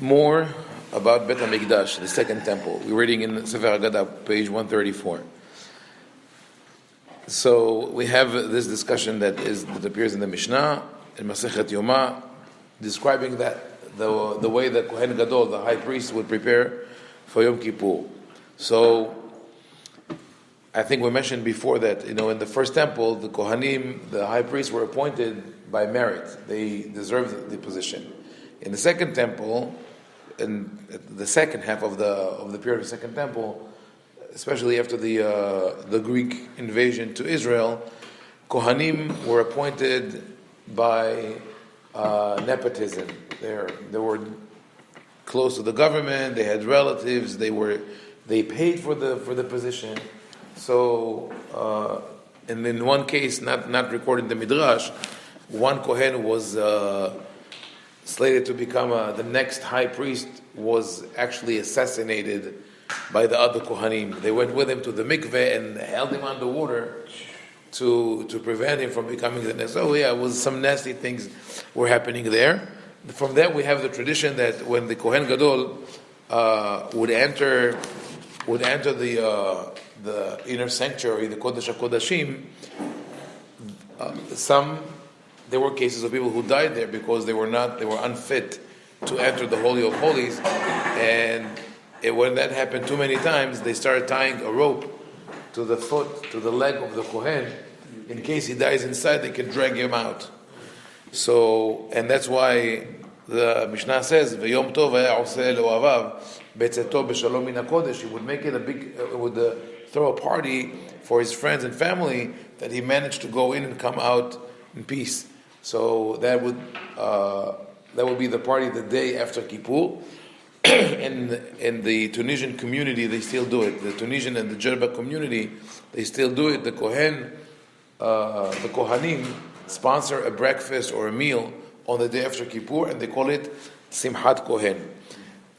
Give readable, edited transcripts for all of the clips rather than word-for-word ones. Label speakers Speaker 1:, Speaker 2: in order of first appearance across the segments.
Speaker 1: More about Bet HaMikdash, the second temple. We're reading in Sefer Ha-Aggadah, page 134. So we have this discussion that appears in the Mishnah, in Masechet Yomah, describing that the way that Kohen Gadol, the high priest, would prepare for Yom Kippur. So I think we mentioned before that, in the first temple, the Kohanim, the high priests, were appointed by merit. They deserved the position. In the second temple, in the second half of the period of the second temple, especially after the Greek invasion to Israel, Kohanim were appointed by nepotism. They were close to the government. They had relatives. They paid for the position. So, and in one case, not recorded in the Midrash, one Kohen was slated to become the next high priest, was actually assassinated by the other Kohanim. They went with him to the mikveh and held him underwater to prevent him from becoming the next. Oh yeah, it was some nasty things were happening there. From that we have the tradition that when the Kohen Gadol would enter the inner sanctuary, the Kodesh HaKodashim, there were cases of people who died there because they were unfit to enter the Holy of Holies, and when that happened too many times, they started tying a rope to the leg of the Kohen. In case he dies inside, they can drag him out. So, and that's why the Mishnah says, "V'yom tov haya oseh le'ohavav betzeto b'shalom min hakodesh." He would make it throw a party for his friends and family that he managed to go in and come out in peace. So that would be the party the day after Kippur. And in the Tunisian community, they still do it. The Tunisian and the Jerba community, they still do it. The Kohanim sponsor a breakfast or a meal on the day after Kippur, and they call it Simchat Kohen.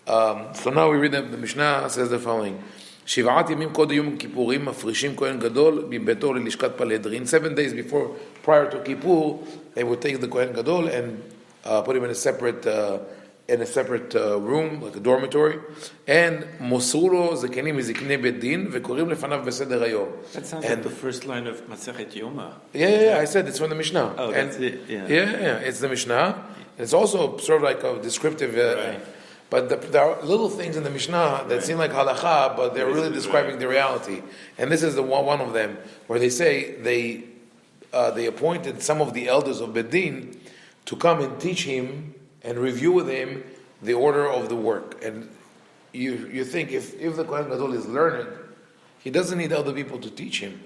Speaker 1: So now we read the Mishnah says the following: שבעת ימים קודם יום כיפורים מפרישים כהן גדול מביתו ללשכת פלדרין. 7 days prior to Kippur, they would take the Kohen Gadol and put him in a separate room, like a dormitory, and מוסרו לו זקנים מזקני בית דין וקוראים לפניו בסדר היום.
Speaker 2: That sounds like the first line of Masechet Yoma.
Speaker 1: Yeah, I said it's from the Mishnah.
Speaker 2: Oh, that's it. Yeah,
Speaker 1: it's the Mishnah. It's also sort of like a descriptive.
Speaker 2: Right.
Speaker 1: But there are little things in the Mishnah that seem like halakha, but they're really describing the reality. And this is the one of them, where they say they appointed some of the elders of Bedin to come and teach him and review with him the order of the work. And you think if the Kohen Gadol is learned, he doesn't need other people to teach him.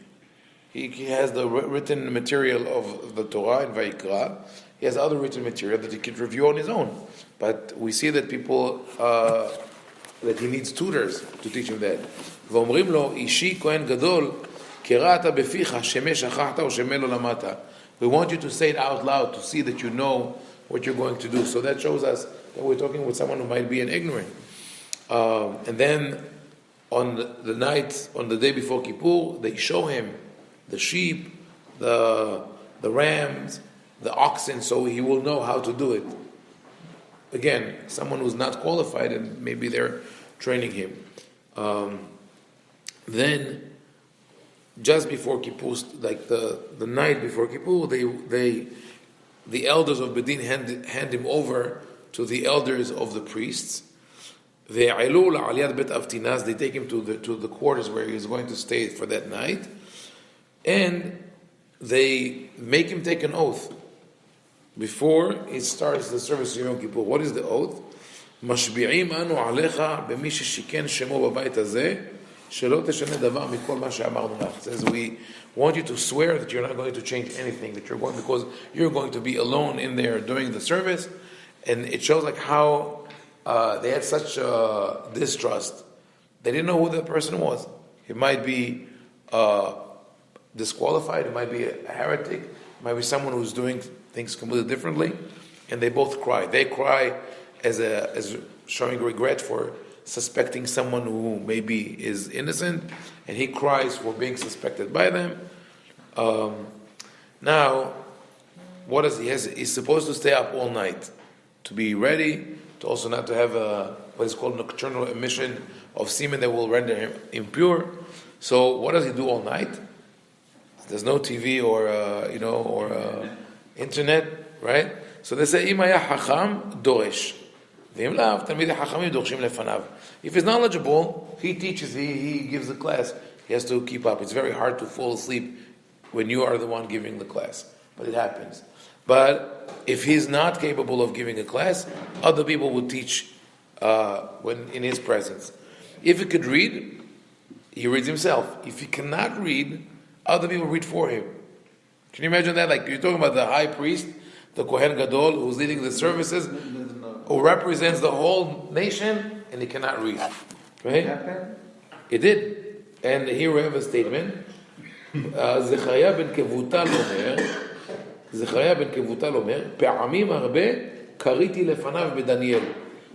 Speaker 1: He has the written material of the Torah and Vayikra. He has other written material that he could review on his own. But we see that people, that he needs tutors to teach him that. ואומרים לו, אישי כהן גדול, קראת בפיך, שמא שכחת או שמא לא למדת. We want you to say it out loud to see that you know what you're going to do. So that shows us that we're talking with someone who might be an ignorant. And then on the day before Kippur, they show him the sheep, the rams, the oxen, so he will know how to do it. Again, someone who's not qualified, and maybe they're training him. Then, just before Kippur, like the night before Kippur, the elders of Bedin hand him over to the elders of the priests. They take him to the quarters where he is going to stay for that night, and they make him take an oath before he starts the service of Yom Kippur. What is the oath? משביעים אנו עליך במי ששיכן שמו בבית הזה שלא תשנה דבר מכל מה שאמרנו לך. It says, we want you to swear that you're not going to change anything, that because you're going to be alone in there during the service. And it shows like how they had such distrust. They didn't know who the person was. He might be disqualified, it might be a heretic, it might be someone who's doing things completely differently, and they both cry. They cry as showing regret for suspecting someone who maybe is innocent, and he cries for being suspected by them. Now, what does he has? He's supposed to stay up all night to be ready to also not to have what is called nocturnal emission of semen that will render him impure. So what does he do all night? There's no TV or internet, right? So they say, "Ima ya hacham doresh, v'im lav talmidei hachamim dorshim lefanav." If he's knowledgeable, he teaches, he gives the class. He has to keep up. It's very hard to fall asleep when you are the one giving the class, but it happens. But if he's not capable of giving a class, other people will teach when in his presence. If he could read, he reads himself. If he cannot read, other people read for him. Can you imagine that? Like you're talking about the high priest, the Kohen Gadol, who's leading the services, who represents the whole nation, and he cannot read. Right? It did. And here we have a statement. זכריה בן כבוטל אומר, פעמים הרבה קריתי לפניו בדניאל.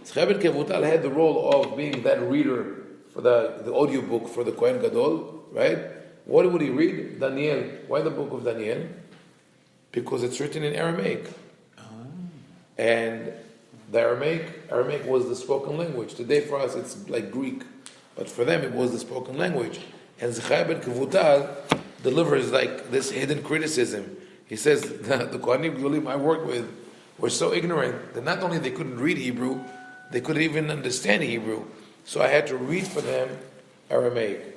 Speaker 1: זכריה בן כבוטל had the role of being that reader for the audio book for the Kohen Gadol, right? What would he read? Daniel. Why the book of Daniel? Because it's written in Aramaic. And the Aramaic was the spoken language. Today for us it's like Greek. But for them it was the spoken language. And Zechariah ben Kevutal delivers like this hidden criticism. He says, the Kohanim Gedolim I worked with were so ignorant that not only they couldn't read Hebrew, they couldn't even understand Hebrew. So I had to read for them Aramaic.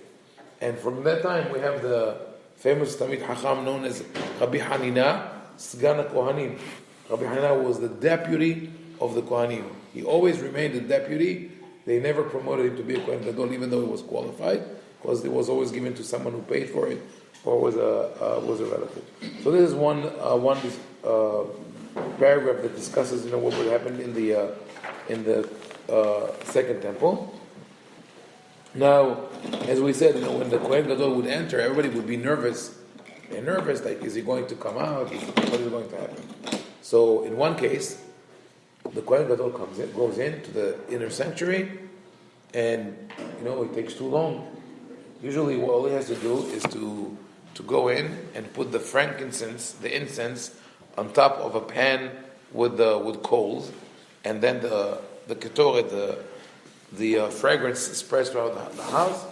Speaker 1: And from that time we have the famous Talmid Hacham known as Rabbi Hanina, Sgan Kohanim. Rabbi Hanina was the deputy of the Kohanim. He always remained a deputy. They never promoted him to be a Kohen Gadol, even though he was qualified, because it was always given to someone who paid for it or was a relative. So this is one paragraph that discusses what would happen in the second temple. Now, as we said, when the Kohen Gadol would enter, everybody would be nervous. They're nervous, like, is he going to come out? What is going to happen? So, in one case, the Kohen Gadol goes into the inner sanctuary, and it takes too long. Usually, what all he has to do is to go in and put the frankincense, the incense, on top of a pan with coals, and then the ketoret, the fragrance spreads throughout the house.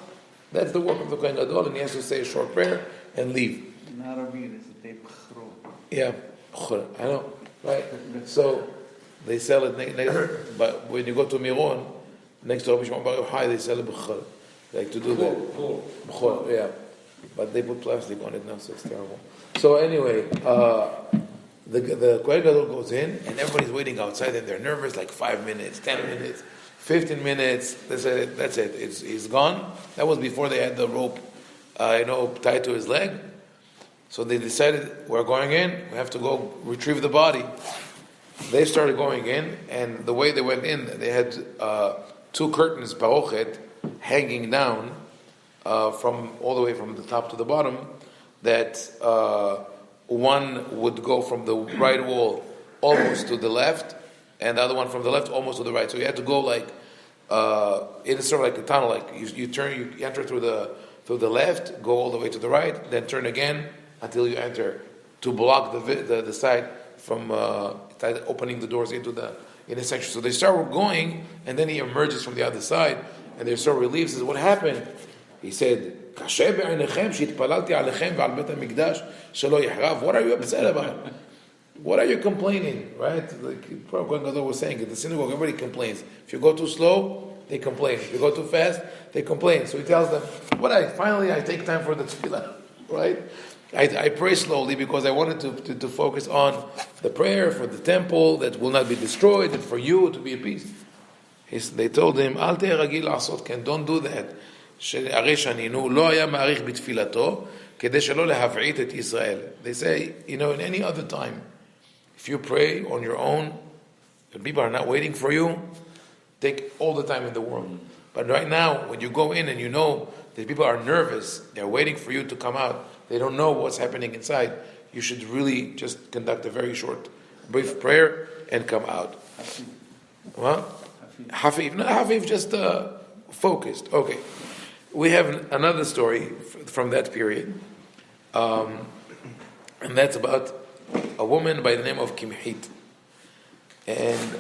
Speaker 1: That's the work of the Kohen Gadol, and he has to say a short prayer and leave.
Speaker 3: In Arabic, it's a tape.
Speaker 1: Yeah, I know, right? So they sell it next, but when you go to Miron, next to Rabbi Shimon Bar Yochai, they sell it b'chol. They like to do that. B'chol, yeah. But they put plastic on it now, so it's terrible. So anyway, the Kohen Gadol goes in, and everybody's waiting outside, and they're nervous, like 5 minutes, 10 minutes, 15 minutes. They said, that's it. He's gone. That was before they had the rope, tied to his leg. So they decided, we're going in. We have to go retrieve the body. They started going in, and the way they went in, they had two curtains, parochet, hanging down from all the way from the top to the bottom. That one would go from the right wall almost to the left, and the other one from the left almost to the right. So you had to go like it's sort of like a tunnel. Like you enter through the left, go all the way to the right, then turn again until you enter to block the side from opening the doors into the inner section. So they start going, and then he emerges from the other side, and they're so relieved. Says, "What happened?" He said, "What are you upset about? What are you complaining?" Right? Like Kohen Gadol was saying, at the synagogue, everybody complains. If you go too slow, they complain. If you go too fast, they complain. So he tells them, finally I take time for the tefillah, right? I pray slowly because I wanted to focus on the prayer for the temple that will not be destroyed and for you to be at peace. They told him, "Al teh ragil la'asot ken, don't do that. הרי שנינו לא היה מעריך בתפילתו כדי שלא להבעית את ישראל." They say, in any other time, if you pray on your own, and people are not waiting for you, take all the time in the world. But right now, when you go in and you know that people are nervous, they're waiting for you to come out, they don't know what's happening inside, you should really just conduct a very short, brief prayer and come out. What? Hafif. No, Hafif, just focused. Okay. We have another story from that period, and that's about a woman by the name of Kimhit. And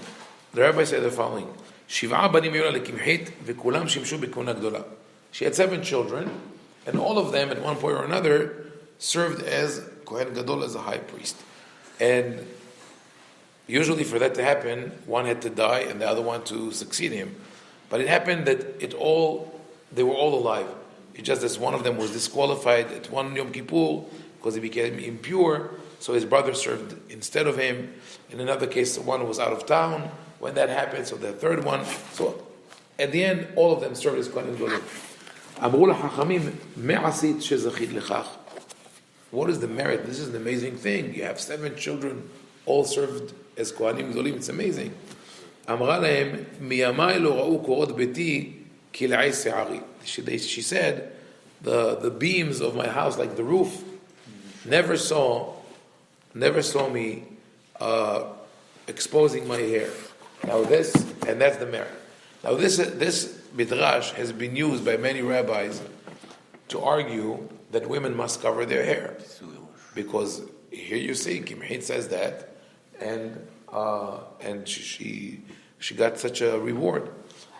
Speaker 1: the rabbi said the following: "Shiv'a banim hiyu לה לקמחית וכולם שימשו בכהונה גדולה." She had 7 children, and all of them, at one point or another, served as Kohen Gadol, as a high priest. And usually, for that to happen, one had to die and the other one to succeed him. But it happened that they were all alive. It's just that one of them was disqualified at one Yom Kippur because he became impure, so his brother served instead of him. In another case, one was out of town when that happened, so the third one. So at the end, all of them served as Kohen Gadol. אמרו לחכמים, מה עשית שזכית לכך? What is the merit? This is an amazing thing. You have 7 children, all served as Kohanim Gdolim. It's amazing. אמרה להם, מימי לא ראו קורות ביתי כלעי שערי. She said, the beams of my house, like the roof, never saw me exposing my hair. Now that's the merit. Now this midrash has been used by many rabbis to argue that women must cover their hair, because here you see Kimhit says that, and she got such a reward.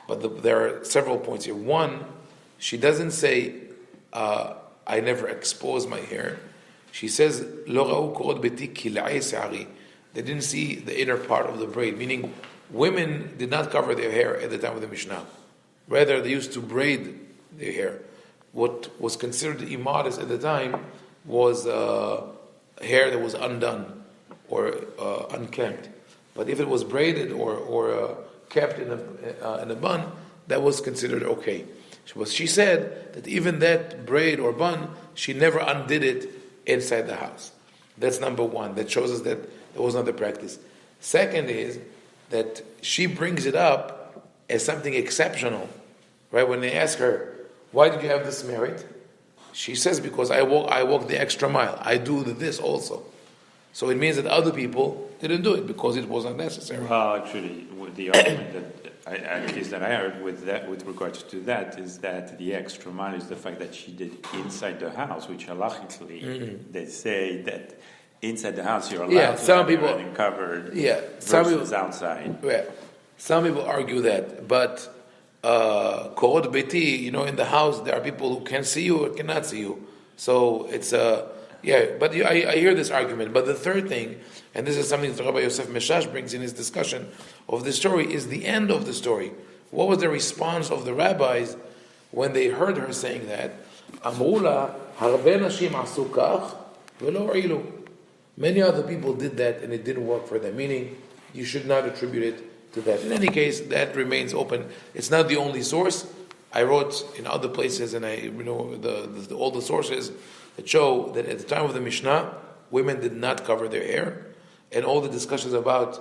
Speaker 1: But there are several points here. One, she doesn't say I never expose my hair. She says lo ra'u korot beti kil'ai se'ari. They didn't see the inner part of the braid, meaning women did not cover their hair at the time of the Mishnah. Rather, they used to braid their hair. What was considered immodest at the time was hair that was undone or unkempt. But if it was braided or kept in a bun, that was considered okay. She said that even that braid or bun, she never undid it inside the house. That's number one. That shows us that it was not the practice. Second is that she brings it up as something exceptional. Right? When they ask her, why did you have this merit? She says, because I walk the extra mile. I do this also. So it means that other people didn't do it because it wasn't necessary.
Speaker 2: Well, actually, the argument at least that I heard with regards to that is that the extra mile is the fact that she did inside the house, which halachically they say that inside the house you're allowed to have everything covered versus outside.
Speaker 1: Yeah. Some people argue that, but korot beti, in the house there are people who can see you or cannot see you. So it's but I hear this argument. But the third thing, and this is something that Rabbi Yosef Meshash brings in his discussion of the story, is the end of the story. What was the response of the rabbis when they heard her saying that? Amru la, harbe nashim asu kach velo ho'ilu. Many other people did that and it didn't work for them. Meaning, you should not attribute it to that. In any case, that remains open. It's not the only source. I wrote in other places, and all the sources that show that at the time of the Mishnah, women did not cover their hair, and all the discussions about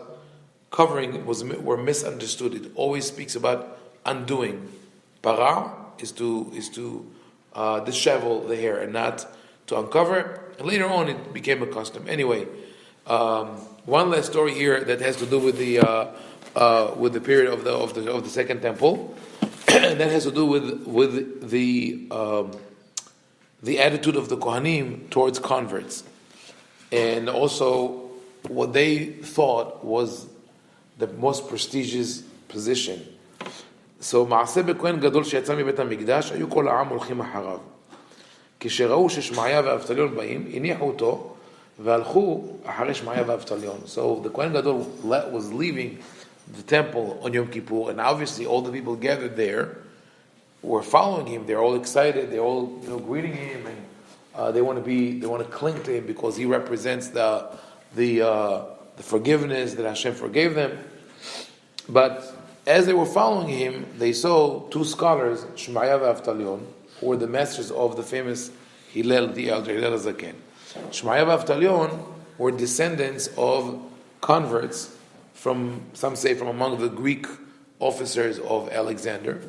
Speaker 1: covering were misunderstood. It always speaks about undoing. Para is to dishevel the hair and not to uncover. And later on, it became a custom. Anyway, one last story here that has to do with the period of the Second Temple, and that has to do with the attitude of the Kohanim towards converts, and also what they thought was the most prestigious position. So, מעשה בכהן גדול שיצא מבית המקדש, היו כל העם הולכים אחריו. כשראו ששמעיה ואבטליון באים, הניחו אותו, והלכו אחרי שמעיה ואבטליון. So, the Kohen Gadol was leaving the temple on Yom Kippur, and obviously all the people gathered there were following him. They're all excited. They're all greeting him, and they want to cling to him because he represents the forgiveness that Hashem forgave them. But as they were following him, they saw 2 scholars, Shmaya and Avtalion, who were the masters of the famous Hillel the elder, Hillel HaZaken. Shmaya and Avtalion were descendants of converts some say from among the Greek officers of Alexander.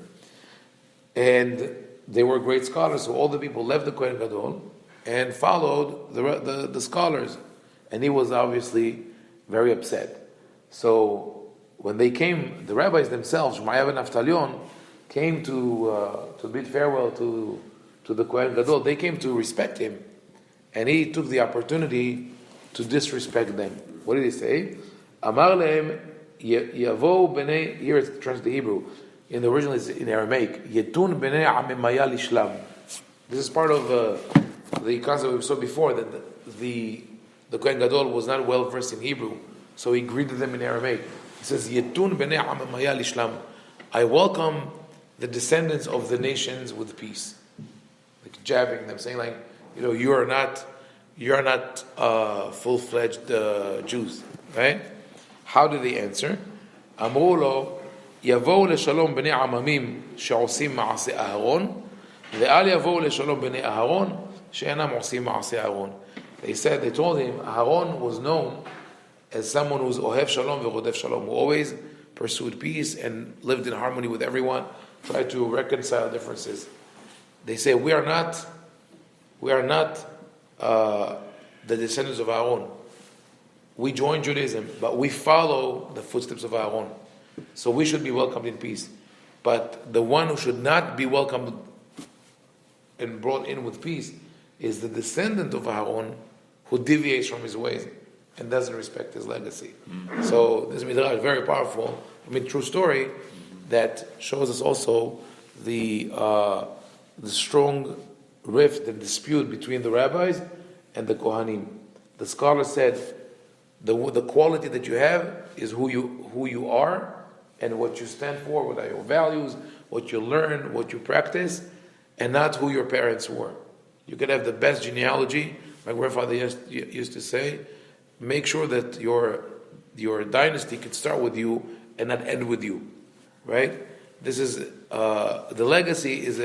Speaker 1: And they were great scholars, so all the people left the Kohen Gadol and followed the scholars. And he was obviously very upset. So when they came, the rabbis themselves, Shmaya and Avtalion, came to bid farewell to the Kohen Gadol. They came to respect him, and he took the opportunity to disrespect them. What did he say? Amar lehem Yavo b'nei, here it's translated to Hebrew. In the original, it's in Aramaic. Yetun b'nei amemaya lishlam. This is part of the concept we saw before, that the Kohen Gadol was not well versed in Hebrew, so he greeted them in Aramaic. He says, Yetun b'nei amemaya lishlam. I welcome the descendants of the nations with peace. Like jabbing them, saying like, you are not full-fledged Jews, right? How did they answer? אמרו לו, יבואו לשלום בני עממים שעושים מעשה אהרון, ואל יבואו לשלום בני אהרון שאינם עושים מעשה אהרון. They told him, Aaron was known as someone who's ohev shalom v'rodef shalom, who always pursued peace and lived in harmony with everyone, tried to reconcile differences. They say, we are not the descendants of Aaron. We join Judaism, but we follow the footsteps of Aaron. So we should be welcomed in peace. But the one who should not be welcomed and brought in with peace is the descendant of Aaron who deviates from his ways and doesn't respect his legacy. So this midrash is very powerful. True story that shows us also the strong rift and dispute between the rabbis and the Kohanim. The scholar said, the quality that you have is who you are and what you stand for, what are your values, what you learn, what you practice, and not who your parents were. You can have the best genealogy. My grandfather used to say, make sure that your dynasty can start with you and not end with you, right? This is the legacy is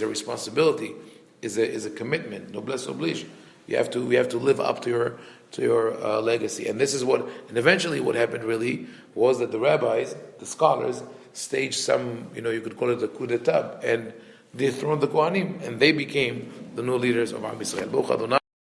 Speaker 1: a responsibility, is a commitment. Noblesse oblige. We have to live up to your legacy, and this is and eventually what happened really was that the rabbis, the scholars, staged some, you could call it a coup d'état, and dethroned the Kohanim, and they became the new leaders of Am Yisrael.